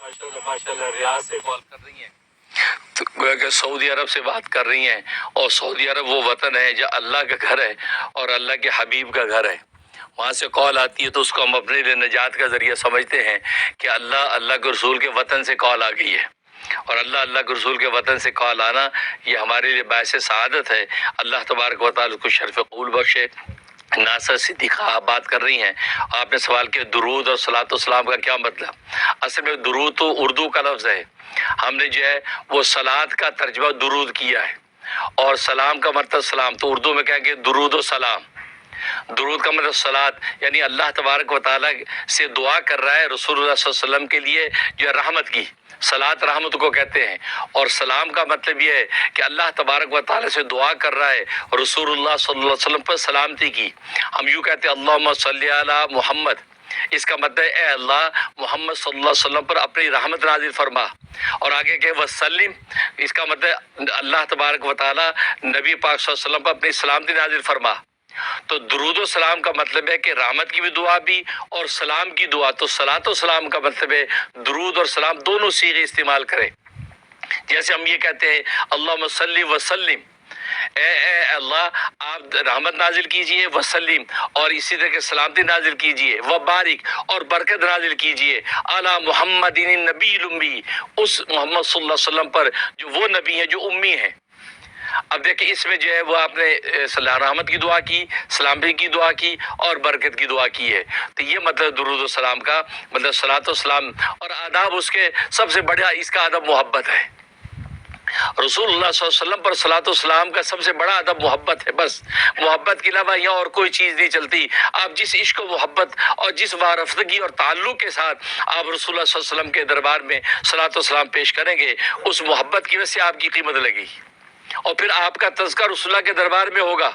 ماشاءاللہ ریاض سے کال کر رہی ہیں تو گویا کہ سعودی عرب سے بات کر رہی ہیں، اور سعودی عرب وہ وطن ہے جو اللہ کا گھر ہے اور اللہ کے حبیب کا گھر ہے. وہاں سے کال آتی ہے تو اس کو ہم اپنے لیے نجات کا ذریعہ سمجھتے ہیں کہ اللہ کے رسول کے وطن سے کال آ گئی ہے، اور اللہ کے رسول کے وطن سے کال آنا یہ ہمارے لیے باعث سعادت ہے. اللہ تبارک و تعالیٰ کو شرف قبول بخشے. ناصر صدیقہ آپ بات کر رہی ہیں، آپ نے سوال کیا درود اور صلاۃ و سلام کا کیا مطلب. اصل میں درود تو اردو کا لفظ ہے، ہم نے جو ہے وہ صلاۃ کا ترجمہ درود کیا ہے، اور سلام کا مطلب سلام، تو اردو میں کہیں گے درود و سلام. درود کا مطلب صلاۃ، یعنی اللہ تبارک و تعالیٰ سے دعا کر رہا ہے رسول اللہ صلی اللہ علیہ وسلم کے لیے جو ہے رحمت کی. صلاۃ رحمت کو کہتے ہیں، اور سلام کا مطلب یہ ہے کہ اللہ تبارک و تعالیٰ سے دعا کر رہا ہے رسول اللہ صلی اللہ علیہ وسلم پر سلامتی کی. ہم یوں کہتے ہیں اللہم صلی علی محمد، اس کا مطلب ہے اے اللہ محمد صلی اللہ علیہ وسلم پر اپنی رحمت نازل فرما. اور آگے کہ وسلم، اس کا مطلب اللہ تبارک و تعالیٰ نبی پاک صلی اللہ علیہ وسلم پر اپنی سلامتی نازل فرما. تو درود و سلام کا مطلب ہے کہ رحمت کی بھی دعا بھی اور سلام کی دعا. تو صلاۃ و سلام کا مطلب ہے درود اور سلام دونوں صیغے استعمال کریں. جیسے ہم یہ کہتے ہیں اللہم صلی وسلم، اے اللہ آپ رحمت نازل کیجئے، وسلم اور اسی طرح سلامتی نازل کیجئے، وبارک اور برکت نازل کیجئے علی محمد النبی الامی، اس محمد صلی اللہ علیہ وسلم پر جو وہ نبی ہیں جو امی ہیں. اب دیکھیں اس میں جو ہے وہ آپ نے رحمت کی دعا کی، سلامتی کی دعا کی اور برکت کی دعا کی ہے. تو یہ مطلب درود و سلام کا مطلب صلاۃ و سلام. اور آداب اس کے سب سے بڑا اس کا ادب محبت ہے. رسول اللہ صلی اللہ علیہ وسلم پر صلاۃ و سلام کا سب سے بڑا ادب محبت ہے. بس محبت کے علاوہ یہاں اور کوئی چیز نہیں چلتی. آپ جس عشق و محبت اور جس وارفتگی اور تعلق کے ساتھ آپ رسول اللہ صلی اللہ علیہ وسلم کے دربار میں صلاۃ و سلام پیش کریں گے، اس محبت کی وجہ سے آپ کی قیمت لگے گی، اور پھر آپ کا تذکرہ رسول اللہ کے دربار میں ہوگا.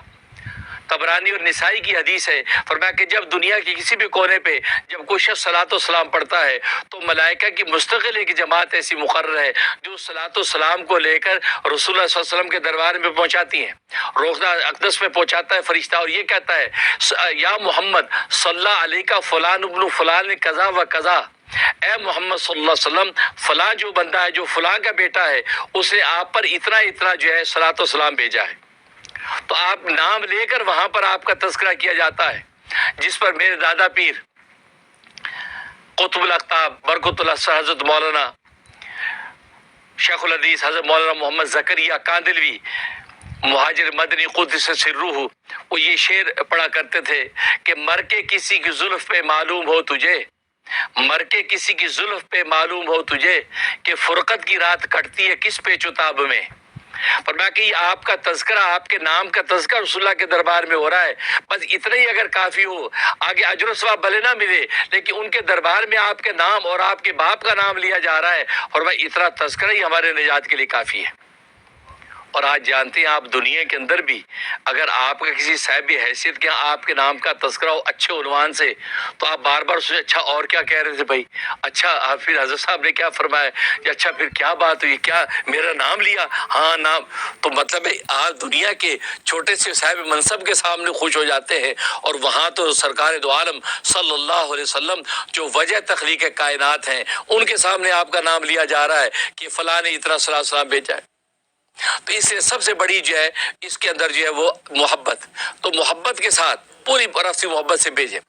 طبرانی اور نسائی کی حدیث ہے، فرمایا کہ جب دنیا کے کسی بھی کونے پہ جب کوئی شخص صلاۃ و سلام پڑھتا ہے تو ملائکہ کی مستقل ایک جماعت ایسی مقرر ہے جو صلاۃ و سلام کو لے کر رسول اللہ صلی اللہ علیہ وسلم کے دربار میں پہنچاتی ہیں. روضہ اقدس میں پہنچاتا ہے فرشتہ اور یہ کہتا ہے یا محمد صلی علیہ فلان ابن فلان قضا و قضا، اے محمد صلی اللہ علیہ وسلم فلاں جو بندہ ہے جو فلاں کا بیٹا ہے اس نے آپ پر اتنا اتنا جو ہے صلاۃ و سلام بھیجا ہے. تو آپ نام لے کر وہاں پر آپ کا تذکرہ کیا جاتا ہے، جس پر میرے دادا پیر قطب الاقطاب برکت اللہ حضرت مولانا شیخ الحدیث حضرت مولانا محمد زکریا کاندلوی مہاجر مدنی قدس سرہ، وہ یہ شعر پڑھا کرتے تھے کہ مر کے کسی کی زلف پہ معلوم ہو تجھے، مر کے کسی کی زلف پہ معلوم ہو تجھے کہ فرقت کی رات کٹتی ہے کس پیچ و تاب میں. فرمایا کہ یہ آپ کا تذکرہ، آپ کے نام کا تذکرہ رسول اللہ کے دربار میں ہو رہا ہے، بس اتنا ہی اگر کافی ہو، آگے اجر و ثواب بھلے نہ ملے لیکن ان کے دربار میں آپ کے نام اور آپ کے باپ کا نام لیا جا رہا ہے، اور وہ اتنا تذکرہ ہی ہمارے نجات کے لیے کافی ہے. اور آج جانتے ہیں آپ دنیا کے اندر بھی اگر آپ کا کسی صاحب حیثیت کے آپ کے نام کا تذکرہ ہو اچھے عنوان سے تو آپ بار بار سوچیں اچھا اور کیا کہہ رہے تھے بھائی، اچھا پھر حضرت صاحب نے کیا فرمایا، اچھا پھر کیا بات ہوئی، کیا میرا نام لیا، ہاں نام. تو مطلب ہے آپ دنیا کے چھوٹے سے صاحب منصب کے سامنے خوش ہو جاتے ہیں، اور وہاں تو سرکار دو عالم صلی اللہ علیہ وسلم جو وجہ تخلیق کائنات ہیں ان کے سامنے آپ کا نام لیا جا رہا ہے کہ فلاں نے اتنا صلاۃ و سلام بھیجا ہے. تو اس سے سب سے بڑی جو ہے اس کے اندر جو ہے وہ محبت، تو محبت کے ساتھ پوری برف سے محبت سے بھیجیں.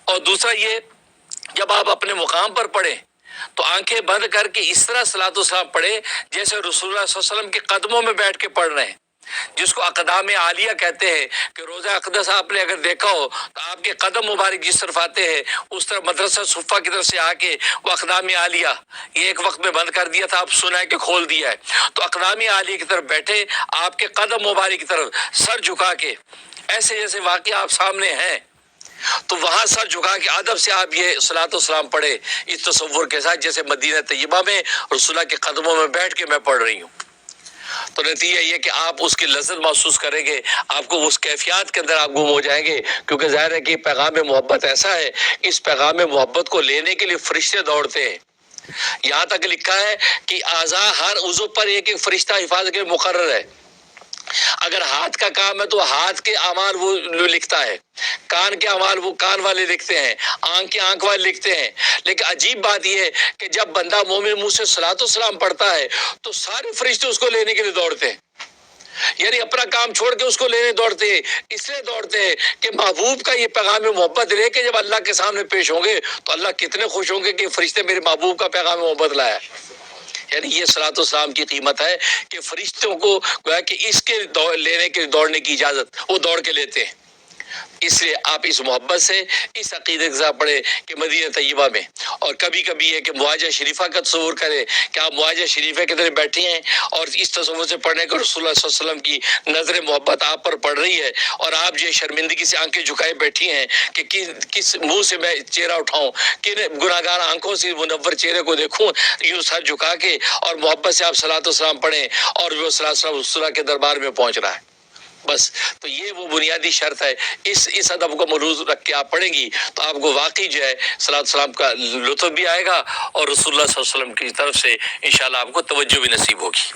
اور دوسرا یہ جب آپ اپنے مقام پر پڑھیں تو آنکھیں بند کر کے اس طرح صلاۃ و سلام پڑھیں جیسے رسول اللہ صلی اللہ علیہ وسلم کے قدموں میں بیٹھ کے پڑھ رہے ہیں، جس کو اقدام عالیہ کہتے ہیں. کہ روزہ اقدس آپ نے اگر دیکھا ہو تو آپ کے قدم مبارک جس طرف آتے ہیں اس طرف مدرسہ صفہ کی طرف سے آ کے وہ اقدام عالیہ یہ ایک وقت میں بند کر دیا تھا، آپ سنا ہے کہ کھول دیا ہے. تو اقدام عالیہ کی طرف بیٹھے آپ کے قدم مبارک کی طرف سر جھکا کے ایسے جیسے واقعہ آپ سامنے ہیں، تو وہاں سر جھکا کے ادب سے آپ یہ صلاۃ و سلام پڑھے اس تصور کے ساتھ جیسے مدینہ طیبہ میں رسول اللہ کے قدموں میں بیٹھ کے میں پڑھ رہی ہوں. تو نتیجہ یہ کہ آپ اس کی لذت محسوس کریں گے، آپ کو اس کیفیات کے اندر آپ گم ہو جائیں گے، کیونکہ ظاہر ہے کہ پیغام محبت ایسا ہے، اس پیغام محبت کو لینے کے لیے فرشتے دوڑتے ہیں. یہاں تک لکھا ہے کہ اعضاء ہر عضو پر ایک ایک فرشتہ حفاظت کے مقرر ہے. اگر ہاتھ کا کام ہے تو ہاتھ کے اعمال وہ لکھتا ہے، کان کے اعمال وہ کان والے لکھتے ہیں، آنکھ کے آنکھ والے لکھتے ہیں. لیکن عجیب بات یہ ہے کہ جب بندہ مومن منہ سے صلاۃ و سلام پڑھتا ہے تو سارے فرشتے اس کو لینے کے لیے دوڑتے ہیں، یعنی اپنا کام چھوڑ کے اس کو لینے دوڑتے ہیں، اس لیے دوڑتے ہیں کہ محبوب کا یہ پیغام محبت لے کے جب اللہ کے سامنے پیش ہوں گے تو اللہ کتنے خوش ہوں گے کہ فرشتے میرے محبوب کا پیغام محبت لایا۔ یعنی یہ صلاۃ و سلام کی قیمت ہے کہ فرشتوں کو گویا کہ اس کے لینے کے دوڑنے کی اجازت وہ دوڑ کے لیتے ہیں۔ اس لیے آپ اس محبت سے اس عقیدے کے ساتھ پڑھے کہ مدینہ طیبہ میں، اور کبھی کبھی ہے کہ معاہدہ شریفہ کا تصور کرے کہ آپ معاہدہ شریفہ کے طرح بیٹھے ہیں اور اس تصور سے پڑھنے کہ رسول اللہ صلی اللہ علیہ وسلم کی نظر محبت آپ پر پڑ رہی ہے اور آپ جو شرمندگی سے آنکھیں جھکائے بیٹھی ہیں کہ کس منہ سے میں چہرہ اٹھاؤں، کن گناہگار آنکھوں سے منور چہرے کو دیکھوں، یوں سر جھکا کے اور محبت سے آپ صلاۃ و سلام پڑھیں اور وہ صلاۃ و سلام رسول اللہ کے دربار میں پہنچ رہا ہے۔ بس تو یہ وہ بنیادی شرط ہے، اس ادب کو ملحوظ رکھ کے آپ پڑھیں گی تو آپ کو واقعی جو ہے صلاۃ السلام کا لطف بھی آئے گا اور رسول اللہ صلی اللہ علیہ وسلم کی طرف سے انشاءاللہ آپ کو توجہ بھی نصیب ہوگی۔